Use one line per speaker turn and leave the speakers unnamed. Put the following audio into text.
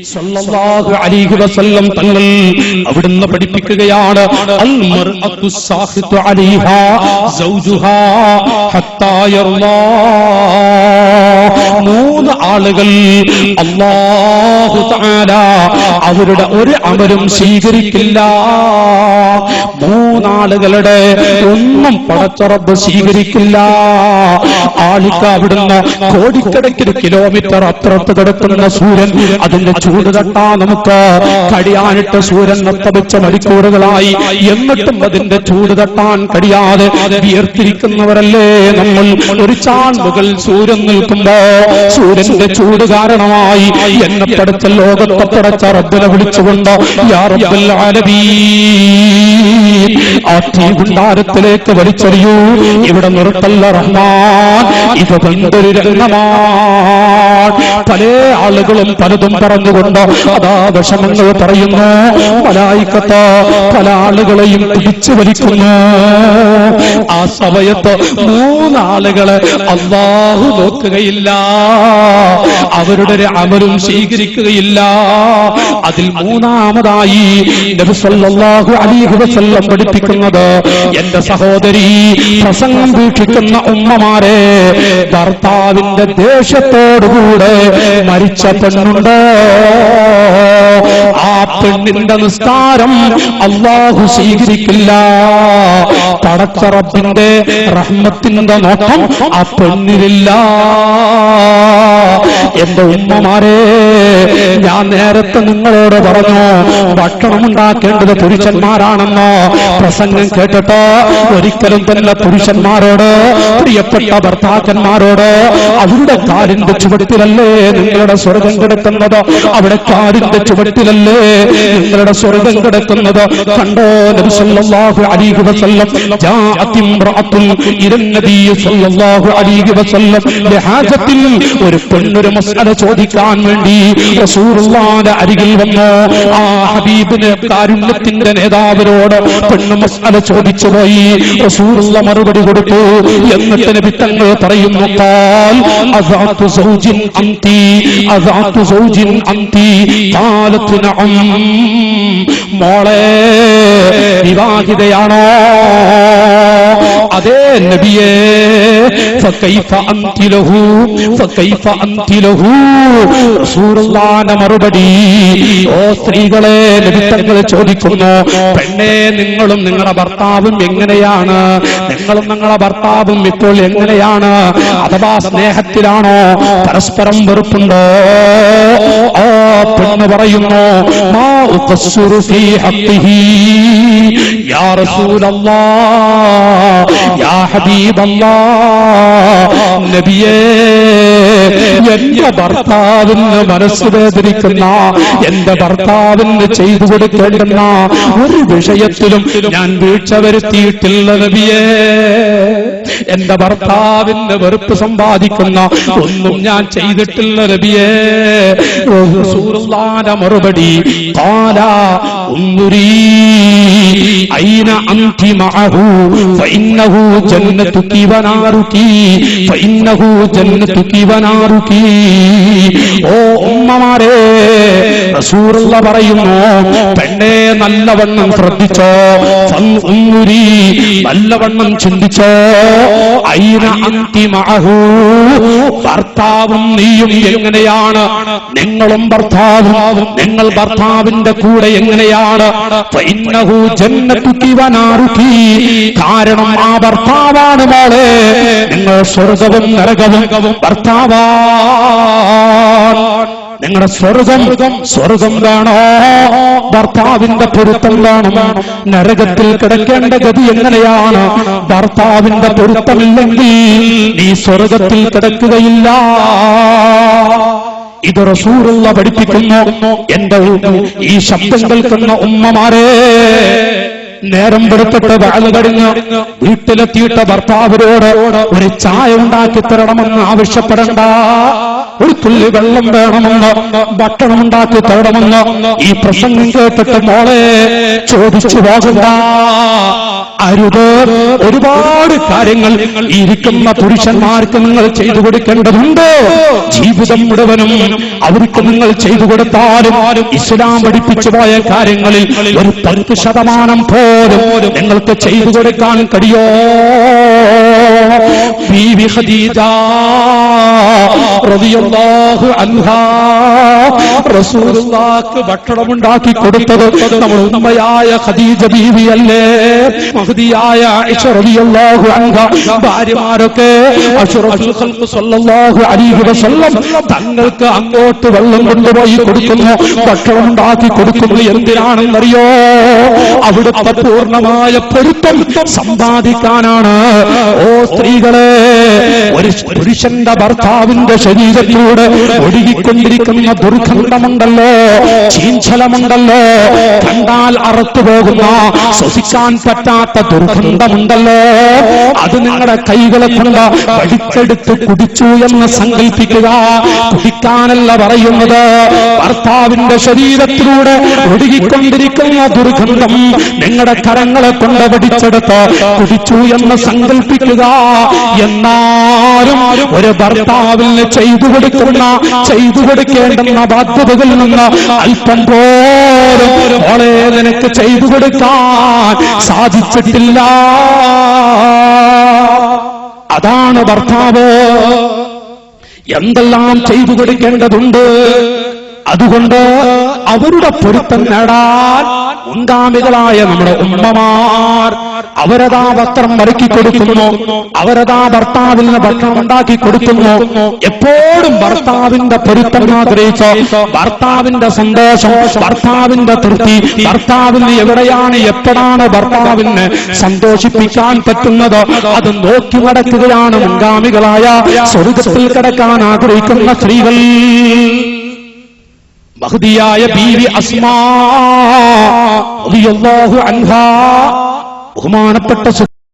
സ്വല്ലല്ലാഹു അലൈഹി വസല്ലം തങ്ങൾ അവിടുന്ന് പഠിപ്പിക്കുകയാണ് അൽ മർഅത്തു സാഖിതു അലൈഹാ സൗജുഹാ ഹത്താ യർലാ. മൂന്ന് ആളുകൾ അല്ലാഹു തആല അവരുടെ ഒരു അമലും സ്വീകരിക്കില്ല. മൂന്നാളുകളുടെ ഒന്നും പടച്ച റബ്ബ് സ്വീകരിക്കില്ല. ആളിക്ക് അവിടുന്ന് കോടിക്കണക്കിന് കിലോമീറ്റർ അപ്പുറത്ത് കിടക്കുന്ന സൂര്യൻ, അതിന്റെ ചൂട് തട്ടാ നമുക്ക് കഴിയാനിട്ട് സൂര്യൻ നത്തപിച്ച മണിക്കൂറുകളായി, എന്നിട്ടും അതിന്റെ ചൂട് തട്ടാൻ കഴിയാതെ വിയർത്തിരിക്കുന്നവരല്ലേ നമ്മൾ. ഒരു ചാൺമുകൾ സൂര്യൻ നിൽക്കുമ്പോ സൂര്യന്റെ ചൂട് കാരണമായി എന്നെ പടച്ച ലോകത്തെ പടച്ച റബ്ബിനെ വിളിച്ചുകൊണ്ട് യാ റബ്ബൽ ആലമീൻ ആ തീ ഭണ്ഡാരത്തിലേക്ക് വലിച്ചെറിയൂ, ഇവിടെ നിർത്തല്ല റഹ്മാൻ, ഇത് എന്തൊരു രംഗമാണ്. പല ആളുകളും പലതും പറഞ്ഞുകൊണ്ട് അതാ വിഷമങ്ങൾ പറയുന്നു. മലായിക്കത്ത് പല ആളുകളെയും പിടിച്ചു വലിക്കുന്നു. ആ സമയത്ത് മൂന്നാളുകളെ അല്ലാഹു നോക്കുകയില്ല, അവരുടെ ഒരു അമലും സ്വീകരിക്കുകയില്ല. അതിൽ മൂന്നാമതായി നബി സല്ലല്ലാഹു അലൈഹി വസല്ലം പഠിപ്പിക്കുന്നത്, എന്റെ സഹോദരി, പ്രസംഗം വീക്ഷിക്കുന്ന ഉമ്മമാരെ, ഭർത്താവിന്റെ ദേഷ്യത്തോടുകൂടെ മരിച്ച പെണ്ണുണ്ട്, ആ പെണ്ണിന്റെ നിസ്കാരം അല്ലാഹു സ്വീകരിക്കില്ല. പടച്ച റബ്ബിന്റെ റഹ്മത്തിന്റെ നോട്ടം ആ പെണ്ണിലില്ല. എന്റെ ഉമ്മമാരെ, ഞാൻ നേരത്തെ നിങ്ങളോട് പറഞ്ഞു ഭക്ഷണം ഉണ്ടാക്കേണ്ടത് പുരുഷന്മാരാണെന്നോ. പ്രസംഗം കേട്ടിട്ട് ഒരിക്കലും തന്നെ പുരുഷന്മാരോട്, പ്രിയപ്പെട്ട ഭർത്താക്കന്മാരോട്, അവരുടെ കാലിന്റെ ചുവട്ടിലല്ലേ നിങ്ങളുടെ സ്വർഗം കിടക്കുന്നത്, അവിടെ കാലിന്റെ ചുവട്ടിലല്ലേ നിങ്ങളുടെ സ്വർഗം കിടക്കുന്നത്. കണ്ടോ, നബി സല്ലല്ലാഹു അലൈഹി വസല്ലം ജാഅത് ഇംറഅത്തുൻ ഇലൻ നബി സല്ലല്ലാഹു അലൈഹി വസല്ലം ലിഹാജത്തിൽ, ഒരു പെണ്ണൊരു മസ്അല ചോദിക്കാൻ വേണ്ടി റസൂലുള്ളാഹിന്റെ അരികിൽ വന്നു. ആ ഹബീബിന് കാരുണ്യത്തിന്റെ നേതാവിനോട് പെണ്ണ് മസ്അല ചോദിച്ചു പോയി. റസൂലുള്ളാഹി മറുപടി കൊടുത്തു. എന്നിട്ട് നബി തങ്ങൾ പറയുന്നു, ഖാൽ അസാതു സൗജിൻ അൻതി, അസാതു സൗജിൻ അൻതി, ഖാലത് നഅം. മോളെ, വിവാഹിതയാണോ? അതേ നബിയേ. ഫകൈഫ അൻതി ലഹു, ഫകൈഫ അൻതി ലഹു. റസൂലുള്ളാഹിന്റെ മറുപടി, ഓ സ്ത്രീകളെ, നബി തങ്ങൾ ചോദിക്കുന്നു, പെണ്ണേ, നിങ്ങളും നിങ്ങളുടെ ഭർത്താവും എങ്ങനെയാണ്? നിങ്ങളും നിങ്ങളുടെ ഭർത്താവും ഇപ്പോൾ എങ്ങനെയാണ്? അഥവാ സ്നേഹത്തിലാണോ? പരസ്പരം വെറുപ്പുണ്ടോ? ആ പെണ്ണ് പറയുന്നു, മാ ഉഖസ്സിറു ഫീ ഹഖ്ഖിഹി യാ റസൂലല്ലാഹ്, യാ ഹബീബല്ലാഹ്. നബിയേ, എന്റെ ഭർത്താവിന് മനസ്സ് വേദനിക്കുന്ന, എന്റെ ഭർത്താവിന് ചെയ്തു കൊടുക്കേണ്ടുന്ന ഒരു വിഷയത്തിലും ഞാൻ വീഴ്ച വരുത്തിയിട്ടില്ല നബിയേ. എന്റെ ഭർത്താവിന്റെ വെറുപ്പ് സമ്പാദിക്കുന്ന ഒന്നും ഞാൻ ചെയ്തിട്ടില്ല നബിയേ. റസൂലുള്ളാഹിന്റെ മറുപടി, ഖാല ഉൻദുരി ഐന അൻതി മഅഹു ഫഇന്നഹു ജന്നതുകി വനാറുകി, ഫഇന്നഹു ജന്നതുകി വനാറുകി. ഓ ഉമ്മമാരെ, റസൂലുള്ളാഹി പറയുന്നു, പെണ്ണെ, നല്ലവണ്ണം ശ്രദ്ധിച്ചോ, ഉൻദുരി, നല്ലവണ്ണം ചിന്തിച്ചോ. ഐന അൻതി മഅഹു, ഭർത്താവും നീയും എങ്ങനെയാണ്? നിങ്ങളും ഭർത്താവും, നിങ്ങൾ ഭർത്താവിന്റെ കൂടെ എങ്ങനെയാണ്? ഫഇന്നഹു ജന്നതുകി വനാറുകി, കാരണം ആ ഭർത്താവാണ് മോളെ നിങ്ങൾ സ്വർഗവും നരകവും ഭർത്താവാണ്. നിങ്ങളുടെ സ്വർഗം വേണോ? ഭർത്താവിന്റെ പൊരുത്തം വേണം. നരകത്തിൽ കിടക്കേണ്ട ഗതി എങ്ങനെയാണ്? ഭർത്താവിന്റെ പൊരുത്തമില്ലെങ്കിൽ നീ സ്വർഗത്തിൽ കിടക്കുകയില്ല. ഇത് റസൂലുള്ളാഹി പഠിപ്പിക്കുന്നു. എന്റെ ഈ ശബ്ദം കേൾക്കുന്ന ഉമ്മമാരെ, നേരം വെളുത്തിട്ട് വഅള് കഴിഞ്ഞ് വീട്ടിലെത്തിയിട്ട് ഭർത്താവിനോട് ഒരു ചായ ഉണ്ടാക്കി തരണമെന്ന് ആവശ്യപ്പെടണ്ട. ഒരു തുള്ളി വെള്ളം വേണമെന്ന്, ഭക്ഷണമുണ്ടാക്കി തരണമെന്ന് ഈ പ്രസംഗം കേട്ടിട്ട് മോളെ ചോദിച്ചു പോകണ്ട, അരുത്. ഒരുപാട് കാര്യങ്ങൾ ഇരിക്കുന്ന പുരുഷന്മാർക്ക് നിങ്ങൾ ചെയ്തു കൊടുക്കേണ്ടതുണ്ട്. ജീവിതം മുഴുവനും അവർക്ക് നിങ്ങൾ ചെയ്തു കൊടുത്താലും ഇസ്ലാം പഠിപ്പിച്ചു പോയ കാര്യങ്ങളിൽ ഒരു 10% പോലും നിങ്ങൾക്ക് ചെയ്തു കൊടുക്കാൻ കഴിയോ? ബീവി ഖദീജ റളിയല്ലാഹു അൻഹാ റസൂലുള്ളാഹിക്ക് ഭക്ഷണമുണ്ടാക്കി കൊടുത്തത് നമ്മുടെ ഉമ്മയായ ഖദീജ ബീവിയല്ലേ? മഹദിയായ ആയിഷ റളിയല്ലാഹു അൻഹാ ഭാര്യമാരൊക്കെ അഷ്റഫുൽ ഖൽഖ് സ്വല്ലല്ലാഹു അലൈഹി വസല്ലം തങ്ങൾക്ക് അങ്ങോട്ട് വെള്ളം കൊണ്ടുപോയി കൊടുക്കുന്നു, ഭക്ഷണം ഉണ്ടാക്കി കൊടുക്കുന്നു. എന്തിനാണെന്നറിയോ? അവിടുത്തെ പൂർണ്ണമായ പൊരുത്തം സമ്പാദിക്കാനാണ്. ഓ സ്ത്രീകളെ, ഒരു പുരുഷന്റെ ഭർത്താവിന്റെ ശരീരത്തിലൂടെ ഒഴുകിക്കൊണ്ടിരിക്കുന്ന ദുർഗന്ധമുണ്ടല്ലോ, ചീഞ്ചലമുണ്ടല്ലോ, കണ്ടാൽ അറുത്തു പോകുന്ന ശ്വസിക്കാൻ പറ്റാത്ത ദുർഗന്ധമുണ്ടല്ലോ, അത് നിങ്ങളുടെ കൈകളെ കൊണ്ട് വടിച്ചെടുത്ത് കുടിച്ചു എന്ന് സങ്കല്പിക്കുക. കുടിക്കാനല്ല പറയുന്നത്, ഭർത്താവിന്റെ ശരീരത്തിലൂടെ ഒഴുകിക്കൊണ്ടിരിക്കുന്ന ദുർഗന്ധം നിങ്ങളുടെ കരങ്ങളെ കൊണ്ട് വടിച്ചെടുത്ത് കുടിച്ചു എന്ന് സങ്കല്പിക്കുക. എന്നാലും ഒരു ഭർത്താവിന് ചെയ്തു കൊടുക്കേണ്ടുന്ന ബാധ്യതകളിൽ നിന്ന് അല്പം പോലും ഓളെ നിനക്ക് ചെയ്തു കൊടുക്കാൻ സാധിച്ചിട്ടില്ല. അതാണ് ഭർത്താവ്. എന്തെല്ലാം ചെയ്തു കൊടുക്കേണ്ടതുണ്ട്. അതുകൊണ്ട് അവരുടെ പൊരുത്തം നേടാൻ മുൻഗാമികളായ നമ്മുടെ ഉമ്മമാർ അവരതാ വസ്ത്രം മടക്കി കൊടുക്കുന്നു, അവരതാ ഭർത്താവിന് ഭക്ഷണം ഉണ്ടാക്കി കൊടുക്കുന്നു. എപ്പോഴും ഭർത്താവിന്റെ പൊരുത്തം ആഗ്രഹിച്ച്, ഭർത്താവിന്റെ സന്തോഷം, ഭർത്താവിന്റെ തൃപ്തി, ഭർത്താവിന് എവിടെയാണ് എപ്പോഴാണ് ഭർത്താവിന് സന്തോഷിപ്പിക്കാൻ പറ്റുന്നത് അത് നോക്കി നടക്കുകയാണ് മുൻഗാമികളായ സ്വർഗ്ഗത്തിൽ കിടക്കാൻ ആഗ്രഹിക്കുന്ന സ്ത്രീകൾ. മഹദിയായ ബീവി അസ്മാ റളിയല്ലാഹു അൻഹാ ബഹുമാനപ്പെട്ട